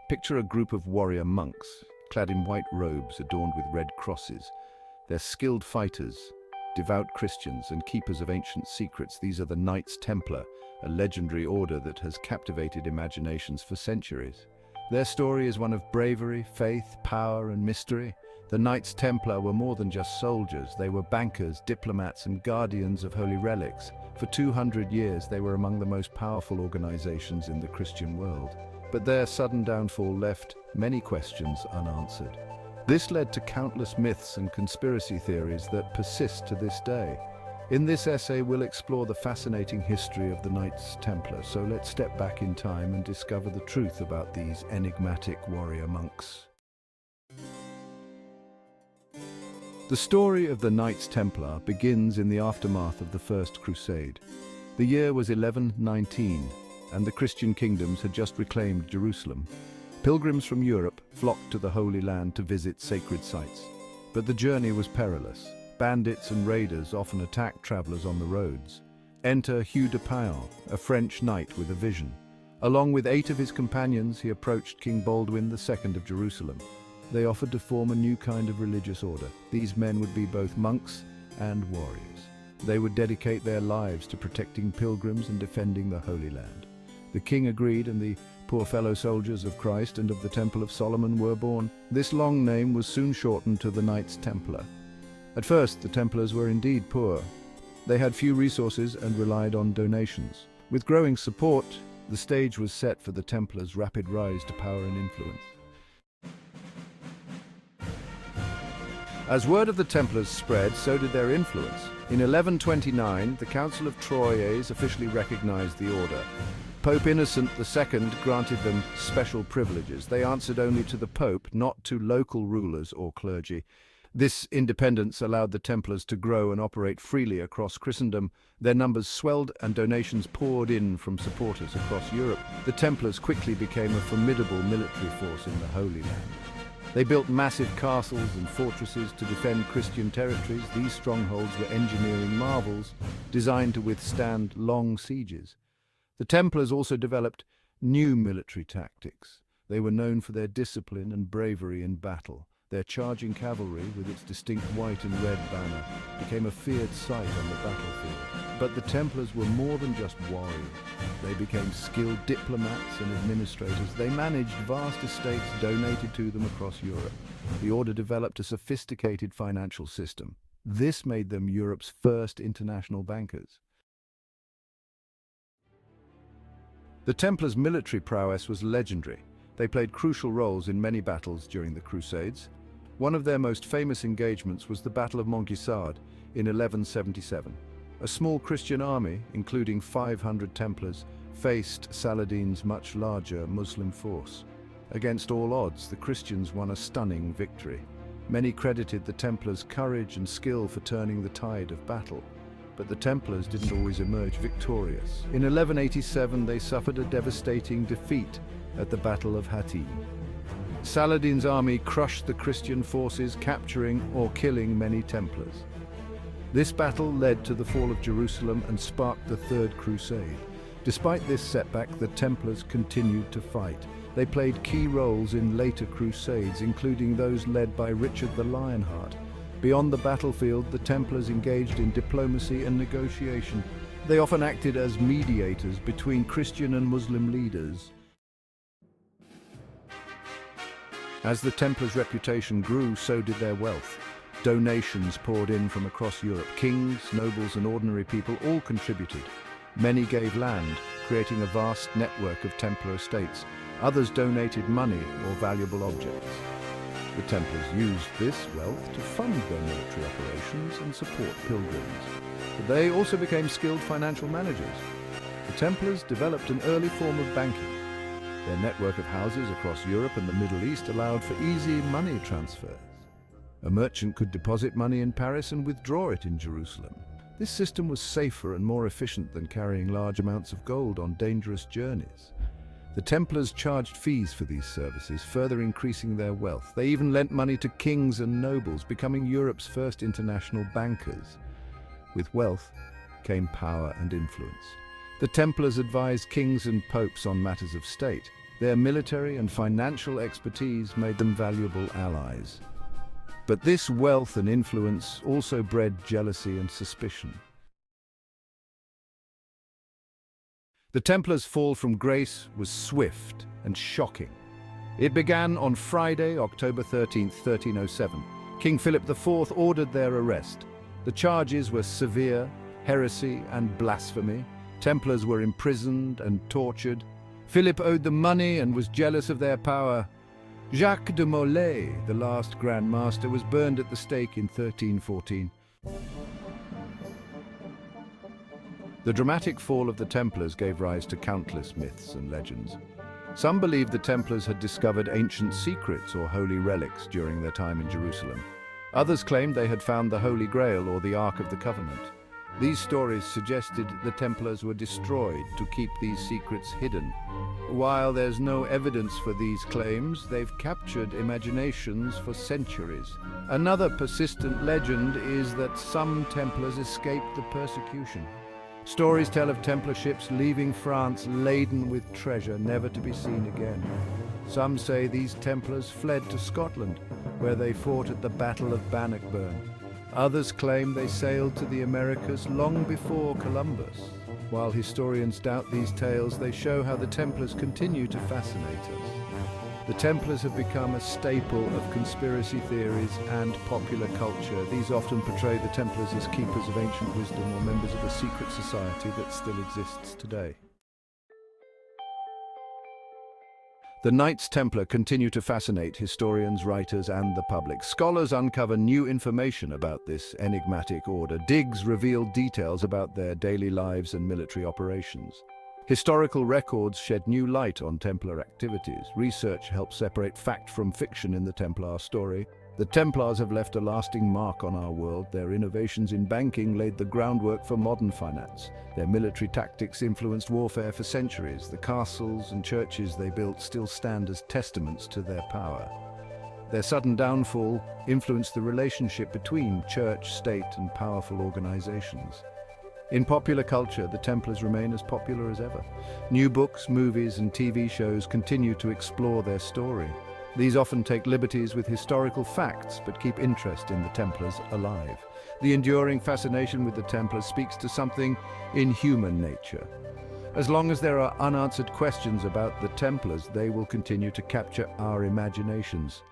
Picture a group of warrior monks, clad in white robes adorned with red crosses. They're skilled fighters, devout Christians, and keepers of ancient secrets. These are the Knights Templar, a legendary order that has captivated imaginations for centuries. Their story is one of bravery, faith, power, and mystery. The Knights Templar were more than just soldiers. They were bankers, diplomats, and guardians of holy relics. For 200 years, they were among the most powerful organizations in the Christian world. But their sudden downfall left many questions unanswered. This led to countless myths and conspiracy theories that persist to this day. In this essay, we'll explore the fascinating history of the Knights Templar, so let's step back in time and discover the truth about these enigmatic warrior monks. The story of the Knights Templar begins in the aftermath of the First Crusade. The year was 1119, and the Christian kingdoms had just reclaimed Jerusalem. Pilgrims from Europe flocked to the Holy Land to visit sacred sites. But the journey was perilous. Bandits and raiders often attacked travelers on the roads. Enter Hugh de Payens, a French knight with a vision. Along with 8 of his companions, he approached King Baldwin II of Jerusalem. They offered to form a new kind of religious order. These men would be both monks and warriors. They would dedicate their lives to protecting pilgrims and defending the Holy Land. The king agreed, and the poor fellow soldiers of Christ and of the Temple of Solomon were born. This long name was soon shortened to the Knights Templar. At first, the Templars were indeed poor. They had few resources and relied on donations. With growing support, the stage was set for the Templars' rapid rise to power and influence. As word of the Templars spread, so did their influence. In 1129, the Council of Troyes officially recognized the order. Pope Innocent II granted them special privileges. They answered only to the Pope, not to local rulers or clergy. This independence allowed the Templars to grow and operate freely across Christendom. Their numbers swelled and donations poured in from supporters across Europe. The Templars quickly became a formidable military force in the Holy Land. They built massive castles and fortresses to defend Christian territories. These strongholds were engineering marvels designed to withstand long sieges. The Templars also developed new military tactics. They were known for their discipline and bravery in battle. Their charging cavalry, with its distinct white and red banner, became a feared sight on the battlefield. But the Templars were more than just warriors. They became skilled diplomats and administrators. They managed vast estates donated to them across Europe. The order developed a sophisticated financial system. This made them Europe's first international bankers. The Templars' military prowess was legendary. They played crucial roles in many battles during the Crusades. One of their most famous engagements was the Battle of Montgisard in 1177. A small Christian army, including 500 Templars, faced Saladin's much larger Muslim force. Against all odds, the Christians won a stunning victory. Many credited the Templars' courage and skill for turning the tide of battle. But the Templars didn't always emerge victorious. In 1187, they suffered a devastating defeat at the Battle of Hattin. Saladin's army crushed the Christian forces, capturing or killing many Templars. This battle led to the fall of Jerusalem and sparked the Third Crusade. Despite this setback, the Templars continued to fight. They played key roles in later crusades, including those led by Richard the Lionheart. Beyond the battlefield, the Templars engaged in diplomacy and negotiation. They often acted as mediators between Christian and Muslim leaders. As the Templars' reputation grew, so did their wealth. Donations poured in from across Europe. Kings, nobles, and ordinary people all contributed. Many gave land, creating a vast network of Templar estates. Others donated money or valuable objects. The Templars used this wealth to fund their military operations and support pilgrims. But they also became skilled financial managers. The Templars developed an early form of banking. Their network of houses across Europe and the Middle East allowed for easy money transfers. A merchant could deposit money in Paris and withdraw it in Jerusalem. This system was safer and more efficient than carrying large amounts of gold on dangerous journeys. The Templars charged fees for these services, further increasing their wealth. They even lent money to kings and nobles, becoming Europe's first international bankers. With wealth came power and influence. The Templars advised kings and popes on matters of state. Their military and financial expertise made them valuable allies. But this wealth and influence also bred jealousy and suspicion. The Templars' fall from grace was swift and shocking. It began on Friday, October 13, 1307. King Philip IV ordered their arrest. The charges were severe: heresy and blasphemy. Templars were imprisoned and tortured. Philip owed them money and was jealous of their power. Jacques de Molay, the last Grand Master, was burned at the stake in 1314. The dramatic fall of the Templars gave rise to countless myths and legends. Some believed the Templars had discovered ancient secrets or holy relics during their time in Jerusalem. Others claimed they had found the Holy Grail or the Ark of the Covenant. These stories suggested the Templars were destroyed to keep these secrets hidden. While there's no evidence for these claims, they've captured imaginations for centuries. Another persistent legend is that some Templars escaped the persecution. Stories tell of Templar ships leaving France laden with treasure, never to be seen again. Some say these Templars fled to Scotland, where they fought at the Battle of Bannockburn. Others claim they sailed to the Americas long before Columbus. While historians doubt these tales, they show how the Templars continue to fascinate us. The Templars have become a staple of conspiracy theories and popular culture. These often portray the Templars as keepers of ancient wisdom or members of a secret society that still exists today. The Knights Templar continue to fascinate historians, writers, and the public. Scholars uncover new information about this enigmatic order. Digs reveal details about their daily lives and military operations. Historical records shed new light on Templar activities. Research helps separate fact from fiction in the Templar story. The Templars have left a lasting mark on our world. Their innovations in banking laid the groundwork for modern finance. Their military tactics influenced warfare for centuries. The castles and churches they built still stand as testaments to their power. Their sudden downfall influenced the relationship between church, state, and powerful organizations. In popular culture, the Templars remain as popular as ever. New books, movies, and TV shows continue to explore their story. These often take liberties with historical facts, but keep interest in the Templars alive. The enduring fascination with the Templars speaks to something in human nature. As long as there are unanswered questions about the Templars, they will continue to capture our imaginations.